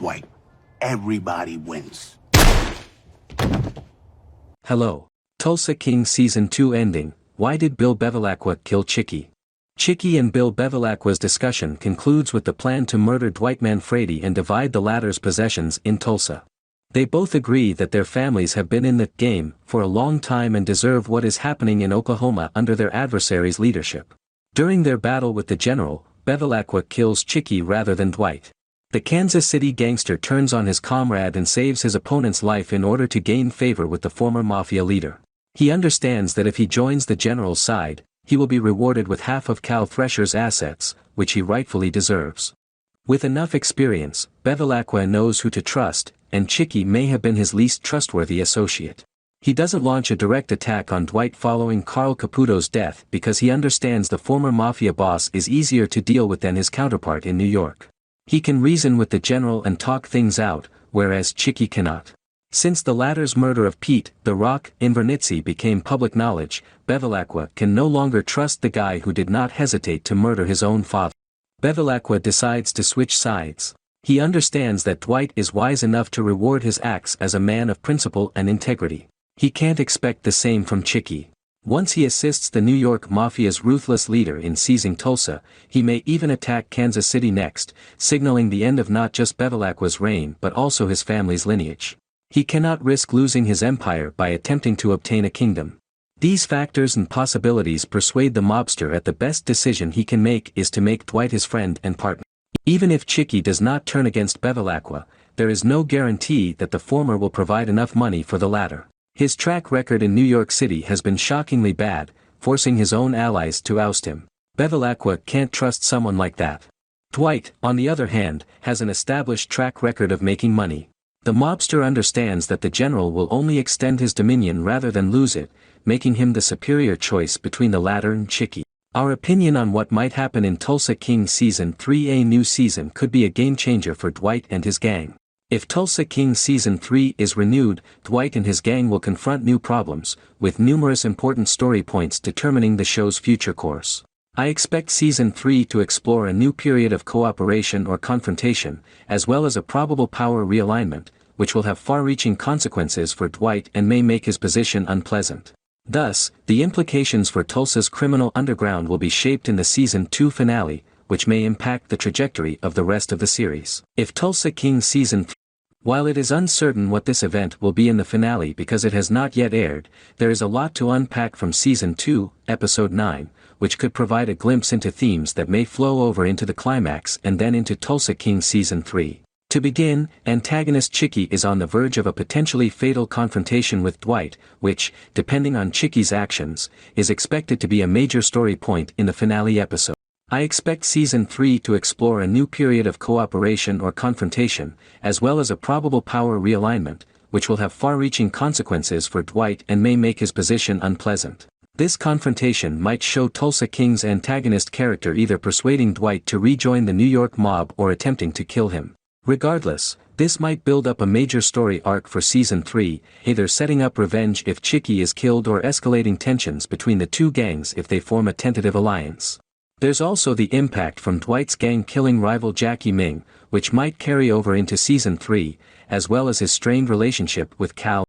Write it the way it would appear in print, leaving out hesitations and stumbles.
Dwight. Everybody wins. Hello. Tulsa King Season 2 ending. Why did Bill Bevilaqua kill Chickie? Chickie and Bill Bevilaqua's discussion concludes with the plan to murder Dwight Manfredi and divide the latter's possessions in Tulsa. They both agree that their families have been in the game for a long time and deserve what is happening in Oklahoma under their adversary's leadership. During their battle with the general, Bevilaqua kills Chickie rather than Dwight. The Kansas City gangster turns on his comrade and saves his opponent's life in order to gain favor with the former mafia leader. He understands that if he joins the general's side, he will be rewarded with half of Cal Thresher's assets, which he rightfully deserves. With enough experience, Bevilaqua knows who to trust, and Chickie may have been his least trustworthy associate. He doesn't launch a direct attack on Dwight following Carl Caputo's death because he understands the former mafia boss is easier to deal with than his counterpart in New York. He can reason with the general and talk things out, whereas Chickie cannot. Since the latter's murder of Pete, the Rock, Invernizzi became public knowledge, Bevilaqua can no longer trust the guy who did not hesitate to murder his own father. Bevilaqua decides to switch sides. He understands that Dwight is wise enough to reward his acts as a man of principle and integrity. He can't expect the same from Chickie. Once he assists the New York Mafia's ruthless leader in seizing Tulsa, he may even attack Kansas City next, signaling the end of not just Bevilaqua's reign but also his family's lineage. He cannot risk losing his empire by attempting to obtain a kingdom. These factors and possibilities persuade the mobster that the best decision he can make is to make Dwight his friend and partner. Even if Chickie does not turn against Bevilaqua, there is no guarantee that the former will provide enough money for the latter. His track record in New York City has been shockingly bad, forcing his own allies to oust him. Bevilaqua can't trust someone like that. Dwight, on the other hand, has an established track record of making money. The mobster understands that the general will only extend his dominion rather than lose it, making him the superior choice between the latter and Chickie. Our opinion on what might happen in Tulsa King Season 3. A new season could be a game-changer for Dwight and his gang. If Tulsa King Season 3 is renewed, Dwight and his gang will confront new problems, with numerous important story points determining the show's future course. I expect Season 3 to explore a new period of cooperation or confrontation, as well as a probable power realignment, which will have far-reaching consequences for Dwight and may make his position unpleasant. Thus, the implications for Tulsa's criminal underground will be shaped in the Season 2 finale, which may impact the trajectory of the rest of the series. If Tulsa King Season 3, while it is uncertain what this event will be in the finale because it has not yet aired, there is a lot to unpack from Season 2, Episode 9, which could provide a glimpse into themes that may flow over into the climax and then into Tulsa King Season 3. To begin, antagonist Chickie is on the verge of a potentially fatal confrontation with Dwight, which, depending on Chickie's actions, is expected to be a major story point in the finale episode. I expect Season 3 to explore a new period of cooperation or confrontation, as well as a probable power realignment, which will have far-reaching consequences for Dwight and may make his position unpleasant. This confrontation might show Tulsa King's antagonist character either persuading Dwight to rejoin the New York mob or attempting to kill him. Regardless, this might build up a major story arc for Season 3, either setting up revenge if Chickie is killed or escalating tensions between the two gangs if they form a tentative alliance. There's also the impact from Dwight's gang-killing rival Jackie Ming, which might carry over into Season 3, as well as his strained relationship with Cal.